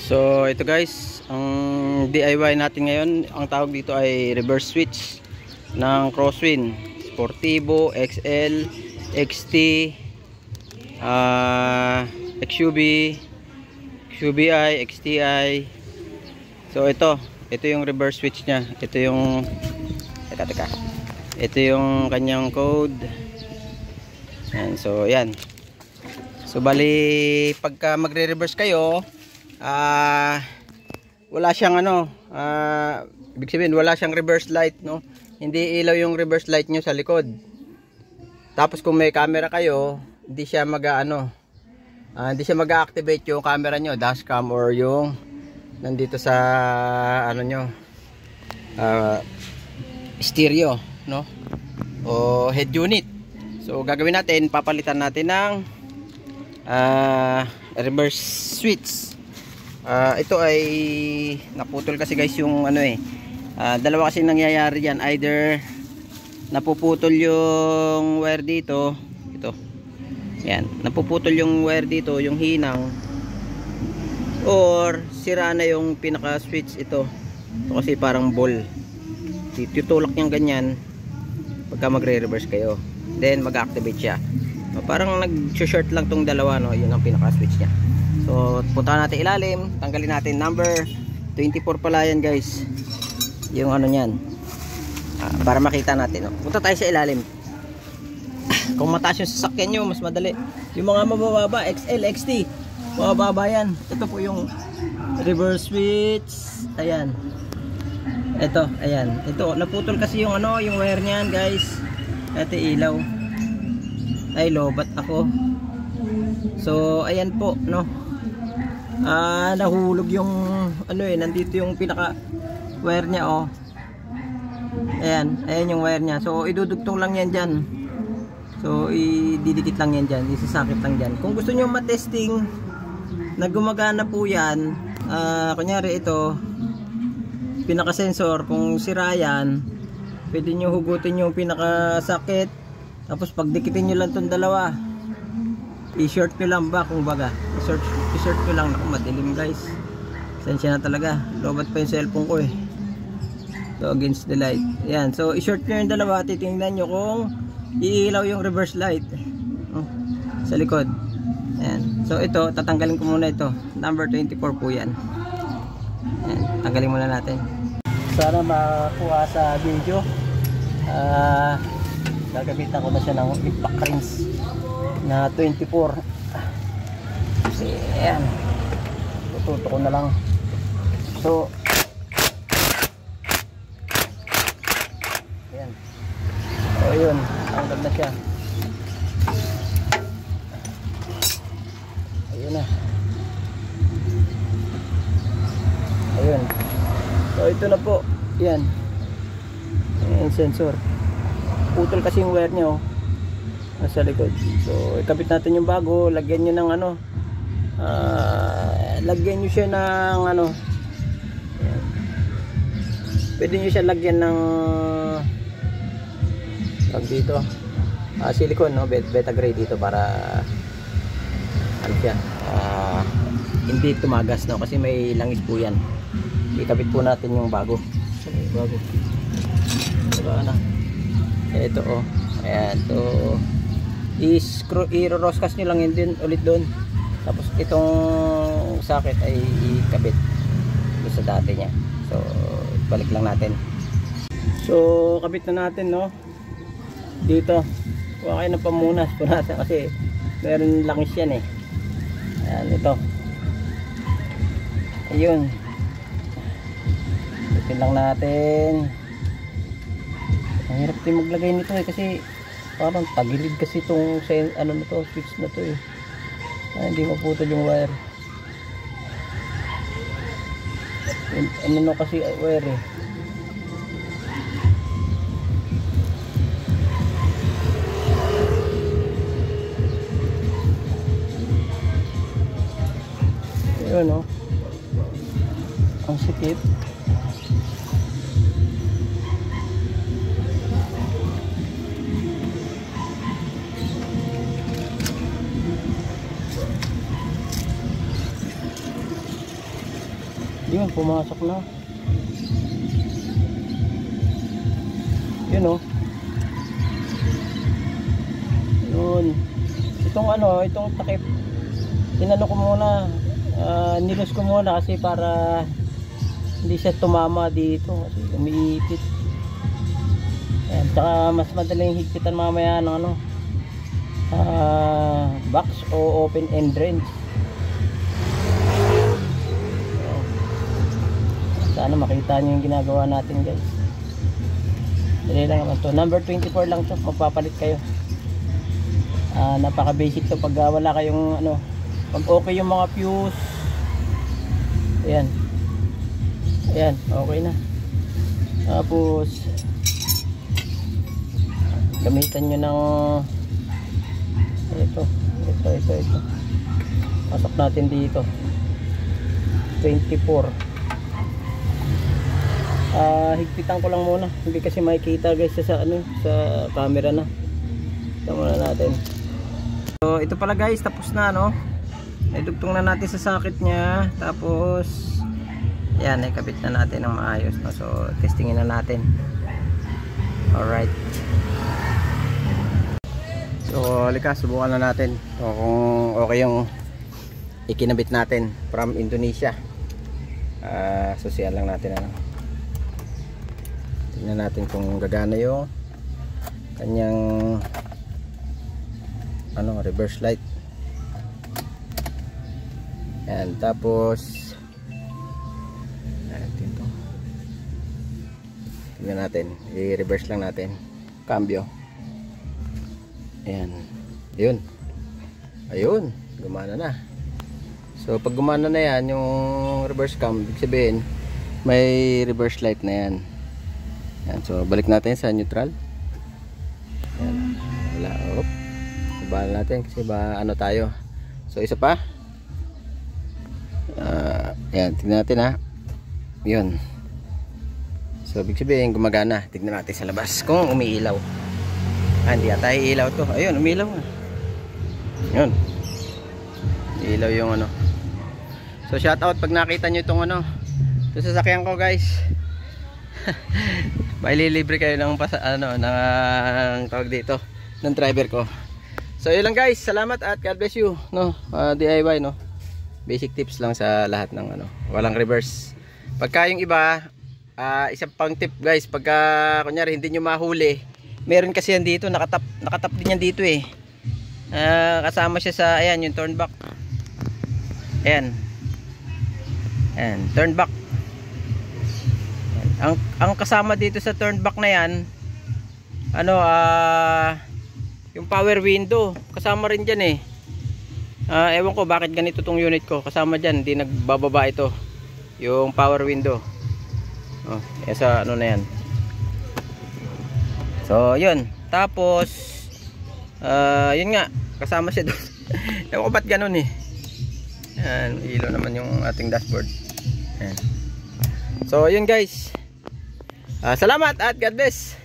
So ito guys, ang DIY natin ngayon, ang tawag dito ay reverse switch ng Crosswind Sportivo, XL, XT, XUV, XUVi, XTi. So ito yung reverse switch nya. Ito yung ito yung kanyang code. Yan, so yan. So bali pagka magre-reverse kayo, wala siyang ibig sabihin wala siyang reverse light, no? Hindi ilaw yung reverse light nyo sa likod. Tapos kung may camera kayo, hindi siya hindi siya mag-activate yung camera nyo, dashcam or yung nandito sa stereo, no? O head unit. So gagawin natin, papalitan natin ng reverse switch. Ito ay naputol kasi guys yung dalawa kasi nangyayari yan. Either napuputol yung wire dito, yan, napuputol yung wire dito, yung hinang, or sira na yung pinaka switch ito kasi parang ball, tutulak niyang ganyan pagka magre-reverse kayo, then mag-activate siya. Parang nag-short lang tong dalawa, no? Yun ang pinaka switch niya. So punta natin ilalim, tanggalin natin number 24 pala yan guys, yung niyan, para makita natin, no? Punta tayo sa ilalim. Kung mataas yung sasakyan nyo, mas madali. Yung mga mabababa, XL, XT, mabababa yan. Ito po yung reverse switch. Ayan. Ito, ayan. Ito, naputol kasi yung yung wire niyan guys. Ito ilaw. Ay, lobat ako. So, ayan po, no? Nahulog yung nandito yung pinaka wire niya, oh. Ayan, ayan yung wire niya. So, idudugtong lang yan dyan. So, ididikit lang yan dyan, isasakit lang dyan. Kung gusto nyo matesting na gumagana po yan, kunyari ito, pinaka-sensor, kung sira yan, pwede nyo hugutin yung pinaka-sakit, tapos pagdikitin nyo lang itong dalawa, i-short nyo lang ba, kung baga, i-short nyo lang. Naku, madilim guys, sensya na talaga, lobat pa yung cellphone ko eh. So, against the light, yan. So, i-short nyo yung dalawa, titingnan nyo kung iilaw yung reverse light sa likod. Ayan. So ito, tatanggalin ko muna ito. Number 24 po yan. Ayan. Tanggalin muna natin. Sana makuha sa video. Gagamitan ko na siya ng impact rings na 24. Kasi ayan, tututo ko na lang. So ayan. So yun, tanggal na siya. Ayun na. Ayun. So ito na po. Yan. Ayan, sensor. Putol kasi yung wire nyo nasa likod. So ikabit natin yung bago. Lagyan nyo ng lagyan nyo siya ng ayan. Pwede nyo siya lagyan ng dito silicone, no? Beta gray dito para siya hindi tumagas, no? Kasi may langis po yan. Ikabit po natin yung bago. Bago diba na ito, oh. Ayan, so i-roscas nyo lang yun din ulit doon, tapos itong socket ay ikabit doon sa dati nya. So balik lang natin. So kabit na natin, no? Dito huwag kayo ng pamunas, punasan kasi meron langis yan eh. Ayan, ito, ayun, bitin lang natin. Ang hirap din maglagay nito eh, kasi parang tagilid kasi itong switch na to eh. Hindi maputol yung wire. Kasi wire eh. Yun, no? Ang sikip. Yun, pumasok na. Yun, oh. Yun. Itong takip. Inano ko muna. Nilos ko muna kasi para hindi siya tumama dito kasi umiipit. Ayan, tsaka mas madaling higpitan mamaya ng box o open end wrench. Sana makita nyo yung ginagawa natin, guys. Dali lang naman to. Number 24 lang to. Magpapalit kayo. Napaka basic to pag wala kayong pag okay yung mga fuse. Ayan. Ayan, okay na. Tapos gamitan nyo ng ito. Pasok natin dito 24. Higpitan ko lang muna, hindi kasi makikita guys sa camera na. Ito muna natin. So ito pala guys, tapos na naidugtong na natin sa socket nya. Tapos yan, naikabit na natin ng maayos, no? So testingin na natin. Alright. So halika, subukan na natin kung okay yung ikinabit natin from Indonesia. Susiyan lang natin tingnan natin kung gagana yung kanyang reverse light. And tapos dito tingnan natin, i-reverse lang natin, cambio. Ayan, ayun, gumana na. So pag gumana na yan yung reverse cam, ibig sabihin may reverse light na yan. Yan, so balik natin sa neutral. Yan, wala, baba natin kasi tayo. So isa pa. Yan, tignan natin yun. So ibig sabihin gumagana. Tignan natin sa labas kung umiilaw. Hindi yata iilaw to. Ayun, umiilaw na. Yun, iilaw yung So shout out pag nakita nyo itong ito sasakyan ko, guys. Maililibre kayo ng ng tawag dito ng driver ko. So yun lang guys, salamat at God bless you, DIY, basic tips lang sa lahat ng walang reverse. Pagka yung iba, isang pang tip guys, pagka kunyari hindi nyo mahuli, meron kasi yan dito, nakatap din yan dito kasama siya sa yung turn back. Ayan, turn back. Ang kasama dito sa turn back na yan, yung power window kasama rin dyan ewan ko bakit ganito tong unit ko, kasama dyan, hindi nagbababa ito yung power window. Sa na yan. So yun, tapos yun nga, kasama siya doon. Ewan ko ba't ganun yan, ilaw naman yung ating dashboard. Yan. So yun guys, salamat at God bless.